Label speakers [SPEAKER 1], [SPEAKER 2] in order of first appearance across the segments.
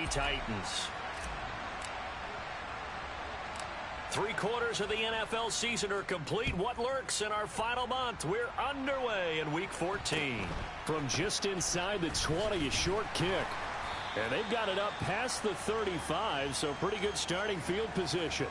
[SPEAKER 1] Titans. 3/4 of the NFL season are complete. What lurks in our final month? We're underway in Week 14.
[SPEAKER 2] From just inside the 20, a short kick. And they've got it up past the 35, so pretty good starting field position.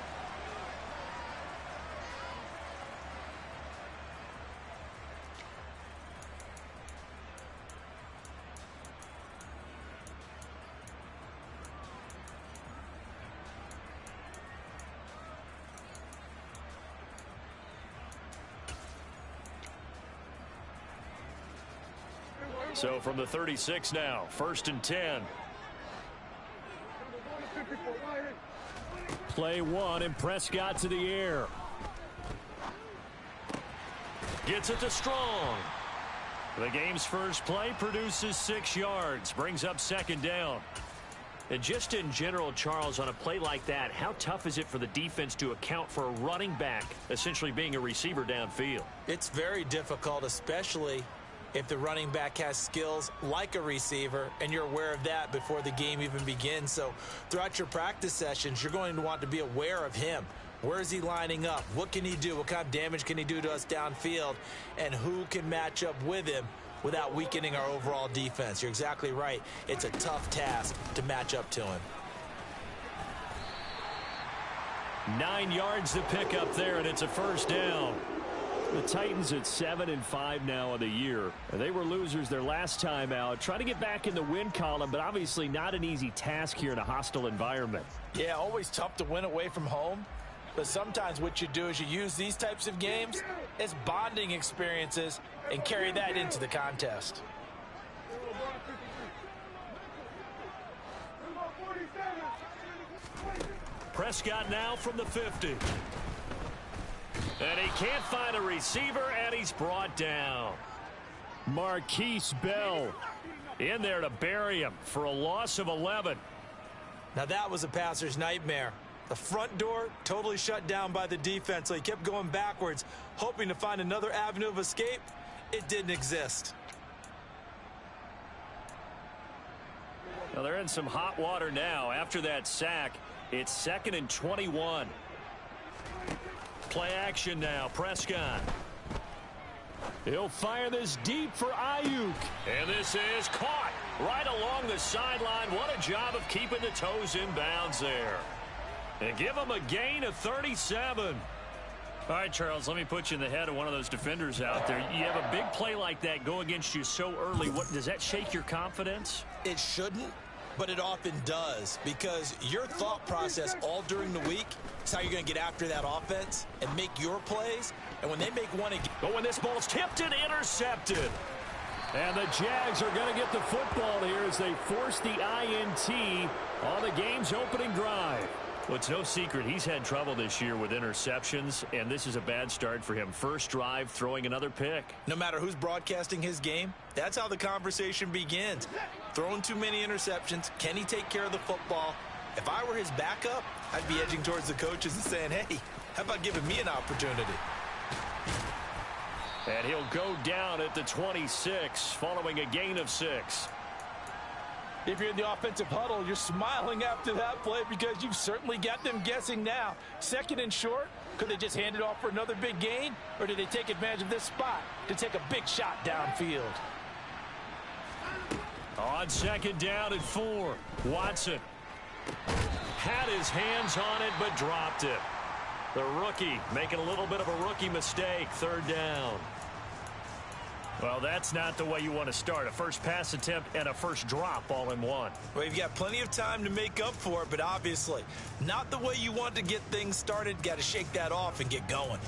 [SPEAKER 2] So from the 36 now, 1st and 10. Play one, and Prescott to the air.
[SPEAKER 1] Gets it to Strong. The game's first play produces 6 yards, brings up 2nd down. And just in general, Charles, on a play like that, how tough is it for the defense to account for a running back essentially being a receiver downfield?
[SPEAKER 3] It's very difficult, especially if the running back has skills like a receiver, and you're aware of that before the game even begins. So throughout your practice sessions, you're going to want to be aware of him. Where is he lining up? What can he do? What kind of damage can he do to us downfield? And who can match up with him without weakening our overall defense? You're exactly right. It's a tough task to match up to him.
[SPEAKER 2] 9 yards to pick up there, and it's a 1st down. The Titans at 7-5 now of the year. They were losers their last time out. Trying to get back in the win column, but obviously not an easy task here in a hostile environment.
[SPEAKER 3] Yeah, always tough to win away from home. But sometimes what you do is you use these types of games as bonding experiences and carry that into the contest.
[SPEAKER 1] Prescott now from the 50. And he can't find a receiver, and he's brought down.
[SPEAKER 2] Marquise Bell in there to bury him for a loss of 11.
[SPEAKER 3] Now that was a passer's nightmare. The front door totally shut down by the defense, so he kept going backwards, hoping to find another avenue of escape. It didn't exist.
[SPEAKER 2] Well, they're in some hot water now. After that sack, it's 2nd and 21.
[SPEAKER 1] Play action now, Prescott.
[SPEAKER 2] He'll fire this deep for Ayuk.
[SPEAKER 1] And this is caught right along the sideline. What a job of keeping the toes in bounds there. And give him a gain of 37.
[SPEAKER 2] All right, Charles, let me put you in the head of one of those defenders out there. You have a big play like that go against you so early. What does that shake your confidence?
[SPEAKER 3] It shouldn't, but it often does, because your thought process all during the week is how you're going to get after that offense and make your plays. And when they make one again.
[SPEAKER 1] But when this ball's tipped and intercepted.
[SPEAKER 2] And the Jags are going to get the football here as they force the INT on the game's opening drive.
[SPEAKER 1] Well, it's no secret he's had trouble this year with interceptions, and this is a bad start for him. First drive, throwing another pick.
[SPEAKER 3] No matter who's broadcasting his game, that's how the conversation begins. Throwing too many interceptions, can he take care of the football? If I were his backup, I'd be edging towards the coaches and saying, hey, how about giving me an opportunity?
[SPEAKER 1] And he'll go down at the 26, following a gain of 6.
[SPEAKER 3] If you're in the offensive huddle, you're smiling after that play because you've certainly got them guessing now. 2nd and short, could they just hand it off for another big gain? Or did they take advantage of this spot to take a big shot downfield?
[SPEAKER 1] On 2nd down and 4, Watson had his hands on it but dropped it. The rookie making a little bit of a rookie mistake, 3rd down. Well, that's not the way you want to start. A first pass attempt and a first drop all in one.
[SPEAKER 3] Well, you've got plenty of time to make up for it, but obviously not the way you want to get things started. Got to shake that off and get going.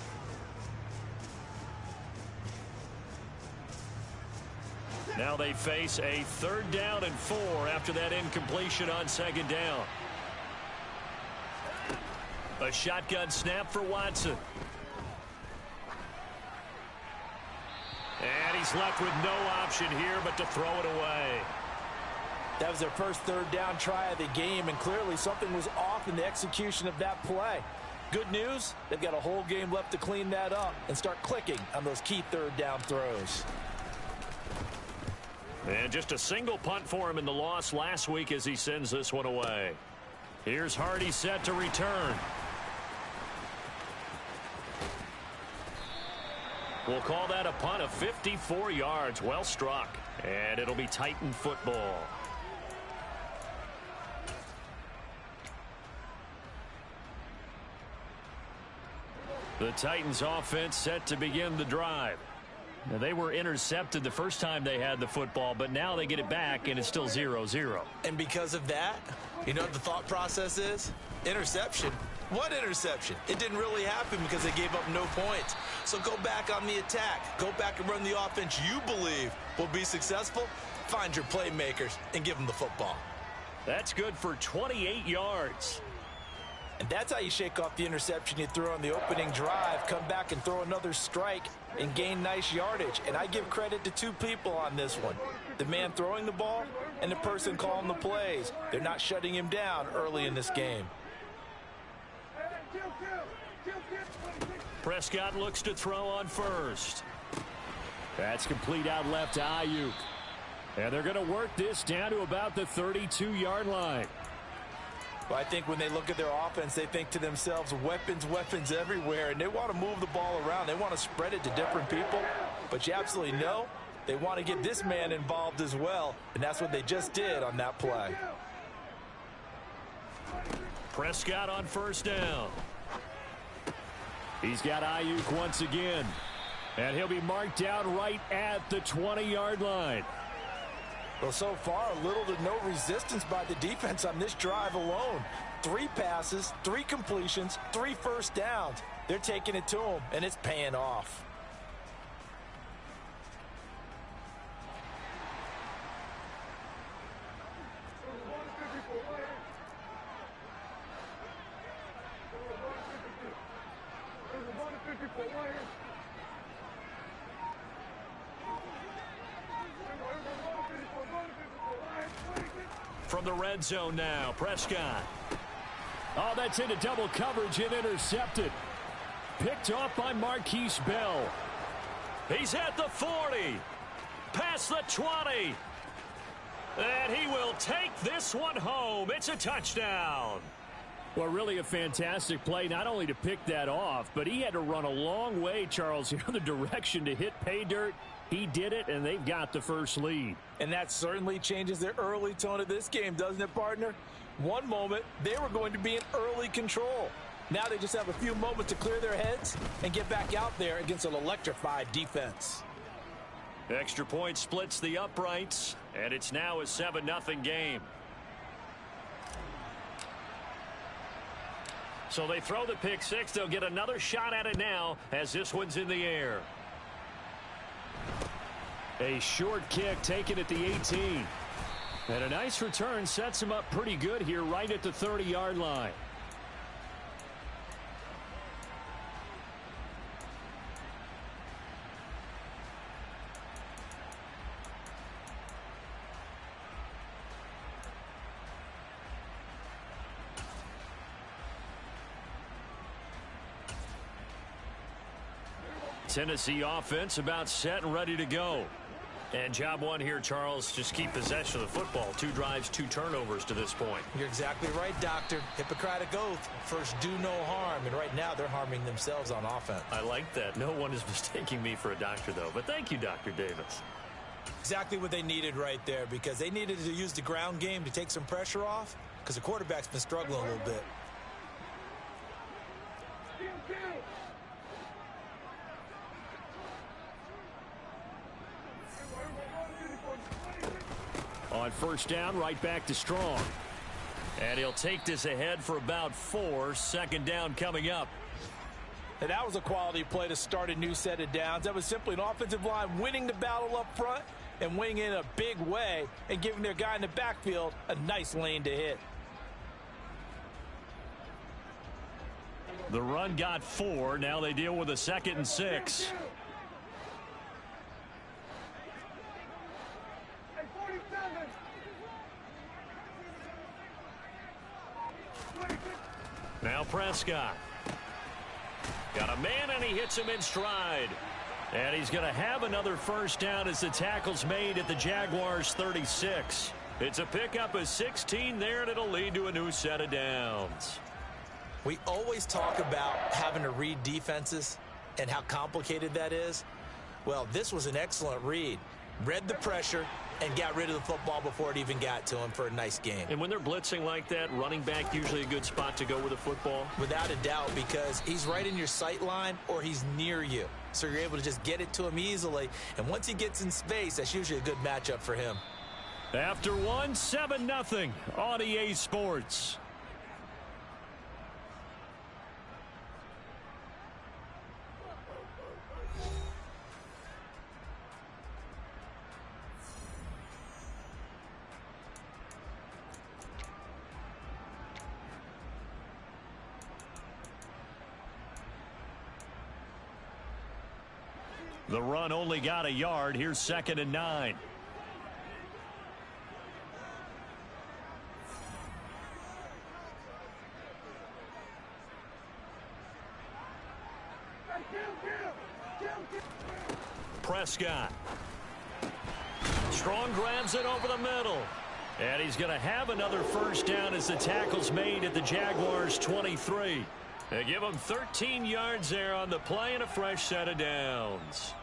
[SPEAKER 1] Now they face a 3rd down and 4 after that incompletion on 2nd down. A shotgun snap for Watson. And he's left with no option here but to throw it away.
[SPEAKER 3] That was their first 3rd down try of the game, and clearly something was off in the execution of that play. Good news, they've got a whole game left to clean that up and start clicking on those key 3rd down throws.
[SPEAKER 1] And just a single punt for him in the loss last week as he sends this one away. Here's Hardy set to return. We'll call that a punt of 54 yards. Well struck. And it'll be Titan football. The Titans offense set to begin the drive. Now, they were intercepted the first time they had the football, but now they get it back, and it's still 0-0.
[SPEAKER 3] And because of that, you know what the thought process is? Interception. What interception? It didn't really happen because they gave up no points. So go back on the attack. Go back and run the offense you believe will be successful. Find your playmakers and give them the football.
[SPEAKER 1] That's good for 28 yards.
[SPEAKER 3] And that's how you shake off the interception you threw on the opening drive, come back and throw another strike and gain nice yardage. And I give credit to two people on this one. The man throwing the ball and the person calling the plays. They're not shutting him down early in this game.
[SPEAKER 1] Prescott looks to throw on first.
[SPEAKER 2] That's complete out left to Ayuk. And they're going to work this down to about the 32-yard line.
[SPEAKER 3] Well, I think when they look at their offense, they think to themselves, weapons, weapons everywhere, and they want to move the ball around. They want to spread it to different people, but you absolutely know they want to get this man involved as well, and that's what they just did on that play.
[SPEAKER 1] Prescott on first down.
[SPEAKER 2] He's got Ayuk once again, and he'll be marked down right at the 20-yard line.
[SPEAKER 3] Well, so far, little to no resistance by the defense on this drive alone. 3 passes, 3 completions, 3 first downs. They're taking it to him, and it's paying off.
[SPEAKER 1] From the red zone now, Prescott.
[SPEAKER 2] Oh, that's into double coverage and intercepted. Picked off by Marquise Bell.
[SPEAKER 1] He's at the 40. Past the 20. And he will take this one home. It's a touchdown.
[SPEAKER 2] Well, really a fantastic play, not only to pick that off, but he had to run a long way, Charles, the other direction to hit pay dirt. He did it, and they've got the first lead.
[SPEAKER 3] And that certainly changes the early tone of this game, doesn't it, partner? One moment, they were going to be in early control. Now they just have a few moments to clear their heads and get back out there against an electrified defense.
[SPEAKER 1] Extra point splits the uprights, and it's now a 7-0 game. So they throw the pick six. They'll get another shot at it now as this one's in the air.
[SPEAKER 2] A short kick taken at the 18. And a nice return sets him up pretty good here right at the 30-yard line.
[SPEAKER 1] Tennessee offense about set and ready to go. And job one here, Charles, just keep possession of the football. 2 drives, 2 turnovers to this point.
[SPEAKER 3] You're exactly right, Doctor. Hippocratic oath. First, do no harm. And right now, they're harming themselves on offense.
[SPEAKER 1] I like that. No one is mistaking me for a doctor, though. But thank you, Dr. Davis.
[SPEAKER 3] Exactly what they needed right there, because they needed to use the ground game to take some pressure off, because the quarterback's been struggling a little bit.
[SPEAKER 2] On first down, right back to Strong.
[SPEAKER 1] And he'll take this ahead for about 4. Second down coming up.
[SPEAKER 3] And that was a quality play to start a new set of downs. That was simply an offensive line winning the battle up front and winning in a big way and giving their guy in the backfield a nice lane to hit.
[SPEAKER 1] The run got 4. Now they deal with a 2nd and 6. Now Prescott. Got a man, and he hits him in stride.
[SPEAKER 2] And he's going to have another first down as the tackle's made at the Jaguars' 36. It's a pickup of 16 there, and it'll lead to a new set of downs.
[SPEAKER 3] We always talk about having to read defenses and how complicated that is. Well, this was an excellent read. Read the pressure and got rid of the football before it even got to him for a nice game.
[SPEAKER 1] And when they're blitzing like that, running back usually a good spot to go with the football?
[SPEAKER 3] Without a doubt, because he's right in your sight line or he's near you. So you're able to just get it to him easily. And once he gets in space, that's usually a good matchup for him.
[SPEAKER 2] After one, 7-0 on EA Sports. The run only got a yard. Here's 2nd and 9. Prescott. Strong grabs it over the middle. And he's going to have another first down as the tackle's made at the Jaguars' 23. They give him 13 yards there on the play and a fresh set of downs.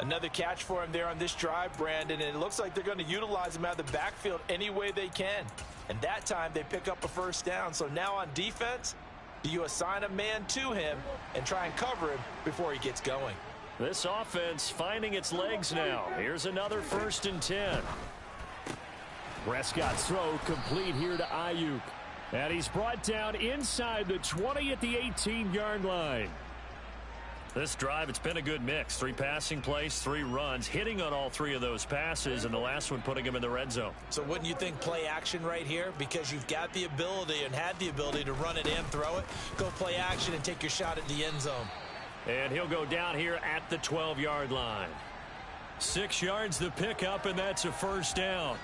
[SPEAKER 3] Another catch for him there on this drive, Brandon, and it looks like they're going to utilize him out of the backfield any way they can. And that time they pick up a first down. So now on defense, do you assign a man to him and try and cover him before he gets going?
[SPEAKER 2] This offense finding its legs now. Here's another 1st and 10. Prescott's throw complete here to Ayuk. And he's brought down inside the 20 at the 18-yard line. This drive, it's been a good mix. 3 passing plays, 3 runs, hitting on all 3 of those passes, and the last one putting him in the red zone.
[SPEAKER 3] So wouldn't you think play action right here? Because you've got the ability and had the ability to run it and throw it. Go play action and take your shot at the end zone.
[SPEAKER 2] And he'll go down here at the 12-yard line. 6 yards the pickup, and that's a first down.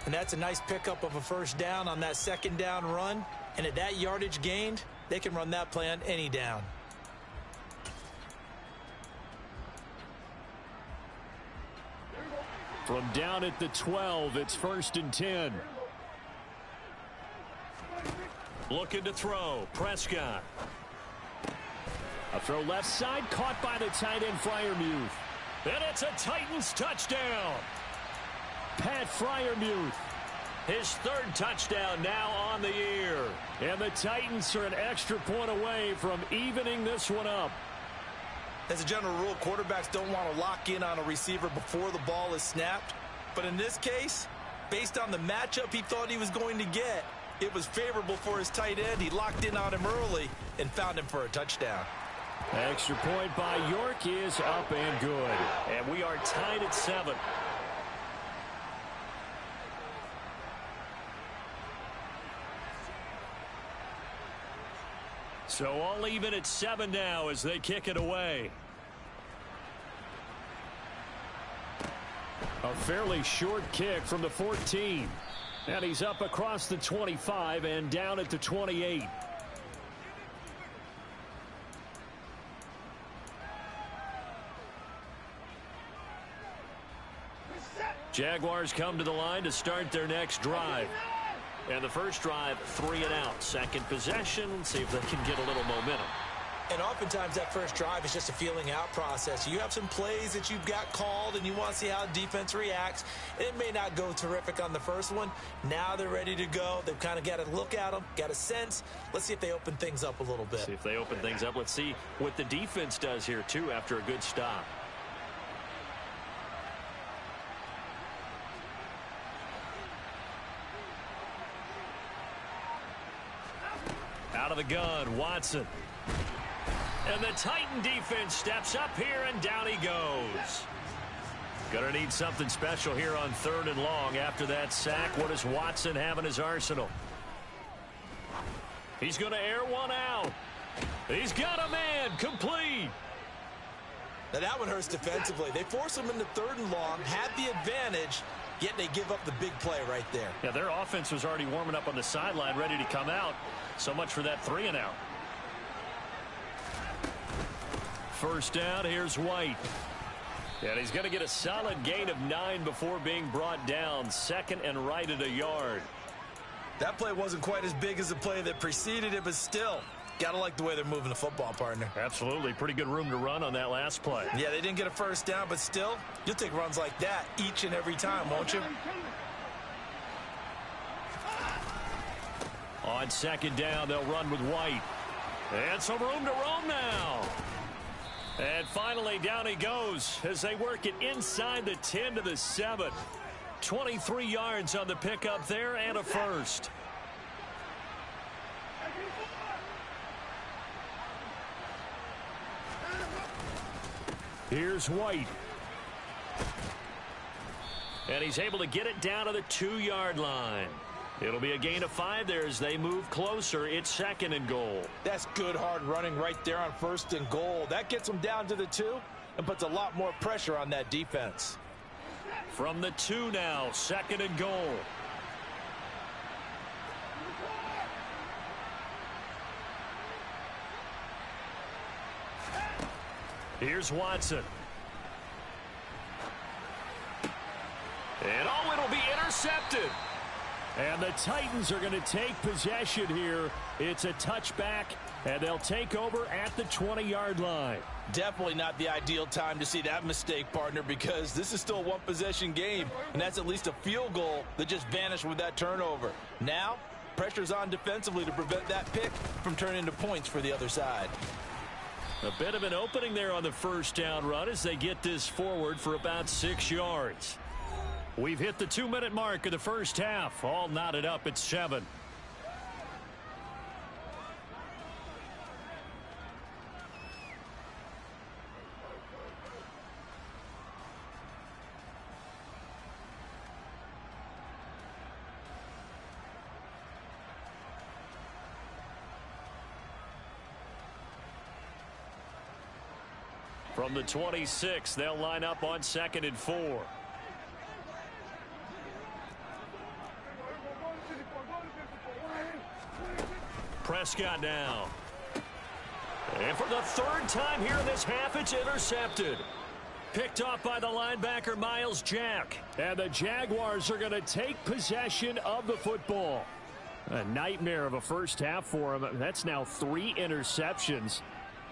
[SPEAKER 3] And that's a nice pickup of a first down on that 2nd down run. And at that yardage gained, they can run that play on any down.
[SPEAKER 2] From down at the 12, it's 1st and 10. Looking to throw. Prescott. A throw left side, caught by the tight end Freiermuth. And it's a Titans touchdown. Pat Freiermuth. His 3rd touchdown now on the year. And the Titans are an extra point away from evening this one up.
[SPEAKER 3] As a general rule, quarterbacks don't want to lock in on a receiver before the ball is snapped. But in this case, based on the matchup he thought he was going to get, it was favorable for his tight end. He locked in on him early and found him for a touchdown.
[SPEAKER 2] Extra point by York is up and good. And we are tied at 7. So all even at 7 now as they kick it away. A fairly short kick from the 14. And he's up across the 25 and down at the 28. Jaguars come to the line to start their next drive. And the first drive, 3 and out. Second possession, see if they can get a little momentum.
[SPEAKER 3] And oftentimes that first drive is just a feeling out process. You have some plays that you've got called and you want to see how defense reacts. It may not go terrific on the first one. Now they're ready to go. They've kind of got to look at them, got a sense. Let's see if they open things up a little bit.
[SPEAKER 1] See if they open things up. Let's see what the defense does here, too, after a good stop. Out of the gun, Watson. And the Titan defense steps up here, and down he goes. Gonna need something special here on 3rd and long after that sack. What does Watson have in his arsenal? He's gonna air one out. He's got a man, complete.
[SPEAKER 3] Now that one hurts defensively. They force him into 3rd and long, had the advantage, yet they give up the big play right there.
[SPEAKER 1] Yeah, their offense was already warming up on the sideline, ready to come out. So much for that 3 and out.
[SPEAKER 2] First down, here's White. And he's going to get a solid gain of 9 before being brought down. Second and right at a yard.
[SPEAKER 3] That play wasn't quite as big as the play that preceded it, but still, got to like the way they're moving the football, partner.
[SPEAKER 2] Absolutely. Pretty good room to run on that last play.
[SPEAKER 3] Yeah, they didn't get a first down, but still, you'll take runs like that each and every time, won't you?
[SPEAKER 2] On second down, they'll run with White. And some room to roam now. And finally, down he goes as they work it inside the 10 to the 7. 23 yards on the pickup there and a first. Here's White. And he's able to get it down to the 2-yard line. It'll be a gain of 5 there as they move closer. It's second and goal.
[SPEAKER 3] That's good hard running right there on first and goal. That gets them down to the 2 and puts a lot more pressure on that defense.
[SPEAKER 2] From the 2 now, second and goal. Here's Watson. And oh, it'll be intercepted. And the Titans are going to take possession here. It's a touchback, and they'll take over at the 20-yard line.
[SPEAKER 3] Definitely not the ideal time to see that mistake, partner, because this is still a one-possession game, and that's at least a field goal that just vanished with that turnover. Now, pressure's on defensively to prevent that pick from turning into points for the other side.
[SPEAKER 2] A bit of an opening there on the first down run as they get this forward for about 6 yards. We've hit the 2-minute mark of the first half. All knotted up at 7. From the 26, they'll line up on second and 4. Prescott now. And for the third time here in this half, it's intercepted. Picked off by the linebacker, Miles Jack. And the Jaguars are going to take possession of the football. A nightmare of a first half for him. That's now 3 interceptions.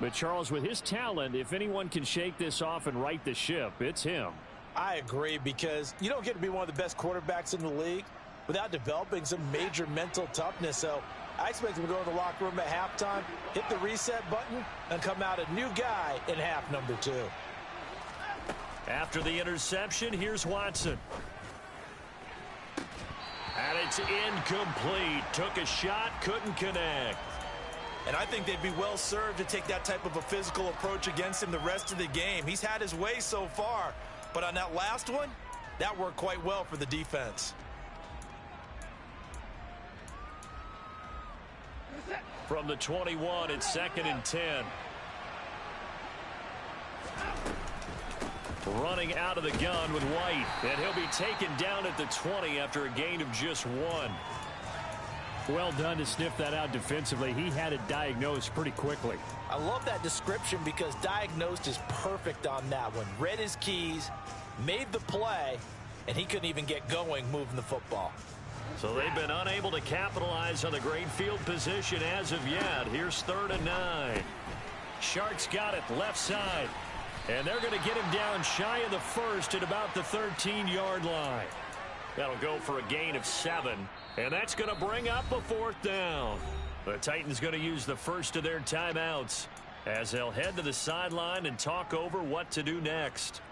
[SPEAKER 2] But, Charles, with his talent, if anyone can shake this off and right the ship, it's him.
[SPEAKER 3] I agree, because you don't get to be one of the best quarterbacks in the league without developing some major mental toughness. So I expect him to go to the locker room at halftime, hit the reset button, and come out a new guy in half number 2.
[SPEAKER 2] After the interception, here's Watson. And it's incomplete. Took a shot, couldn't connect.
[SPEAKER 3] And I think they'd be well served to take that type of a physical approach against him the rest of the game. He's had his way so far, but on that last one, that worked quite well for the defense.
[SPEAKER 2] From the 21, it's second and 10. Running out of the gun with White, and he'll be taken down at the 20 after a gain of just 1. Well done to sniff that out defensively. He had it diagnosed pretty quickly.
[SPEAKER 3] I love that description because diagnosed is perfect on that one. Read his keys, made the play, and he couldn't even get going moving the football.
[SPEAKER 2] So they've been unable to capitalize on the great field position as of yet. Here's 3rd and 9. Sharks got it left side. And they're going to get him down shy of the first at about the 13-yard line. That'll go for a gain of 7. And that's going to bring up a 4th down. The Titans going to use the first of their timeouts as they'll head to the sideline and talk over what to do next.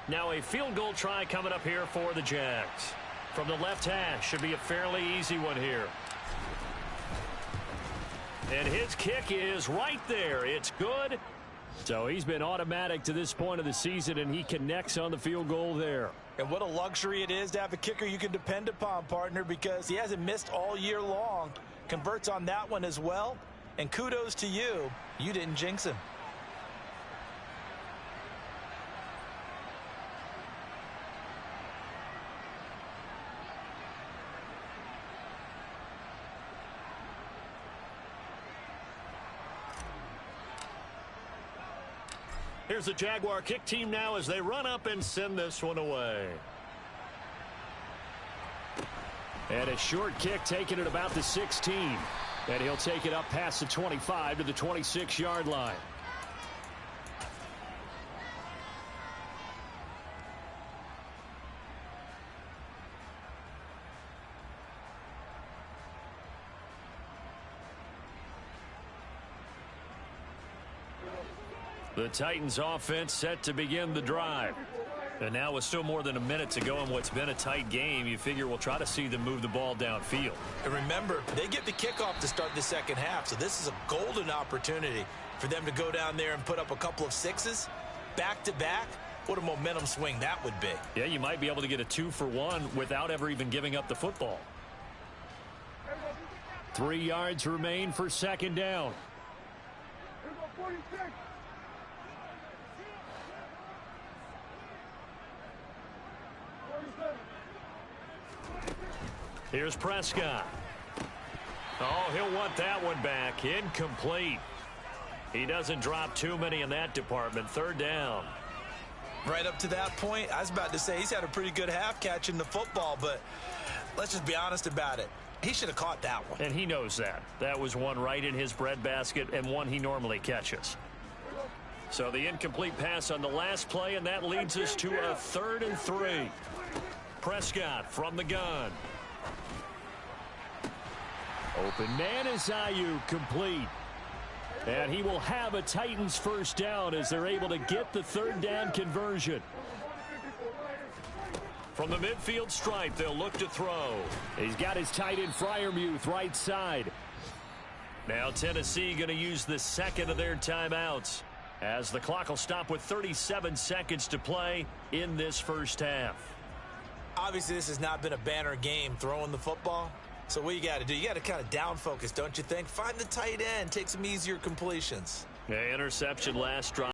[SPEAKER 2] Now a field goal try coming up here for the Jags. From the left hash, should be a fairly easy one here. And his kick is right there. It's good. So he's been automatic to this point of the season, and he connects on the field goal there.
[SPEAKER 3] And what a luxury it is to have a kicker you can depend upon, partner, because he hasn't missed all year long. Converts on that one as well. And kudos to you. You didn't jinx him.
[SPEAKER 1] Here's the Jaguar kick team now as they run up and send this one away.
[SPEAKER 2] And a short kick taken at about the 16. And he'll take it up past the 25 to the 26-yard line.
[SPEAKER 1] The Titans offense set to begin the drive. And now with still more than a minute to go in what's been a tight game, you figure we'll try to see them move the ball downfield.
[SPEAKER 3] And remember, they get the kickoff to start the second half, so this is a golden opportunity for them to go down there and put up a couple of sixes back-to-back. What a momentum swing that would be.
[SPEAKER 1] Yeah, you might be able to get a 2-for-1 without ever even giving up the football.
[SPEAKER 2] 3 yards remain for second down.
[SPEAKER 1] Here's Prescott. Oh, he'll want that one back. Incomplete. He doesn't drop too many in that department. Third down.
[SPEAKER 3] Right up to that point, I was about to say he's had a pretty good half catching the football, but let's just be honest about it. He should have caught that one.
[SPEAKER 1] And he knows that. That was one right in his breadbasket and one he normally catches. So the incomplete pass on the last play, and that leads us to a 3rd and 3. Prescott from the gun.
[SPEAKER 2] Open man is Ayuk, complete. And he will have a Titans first down as they're able to get the 3rd down conversion.
[SPEAKER 1] From the midfield stripe, they'll look to throw.
[SPEAKER 2] He's got his tight end Freiermuth right side.
[SPEAKER 1] Now Tennessee going to use the second of their timeouts as the clock will stop with 37 seconds to play in this first half.
[SPEAKER 3] Obviously, this has not been a banner game throwing the football. So what you got to do, you got to kind of down focus, don't you think? Find the tight end, take some easier completions.
[SPEAKER 1] Interception last drive.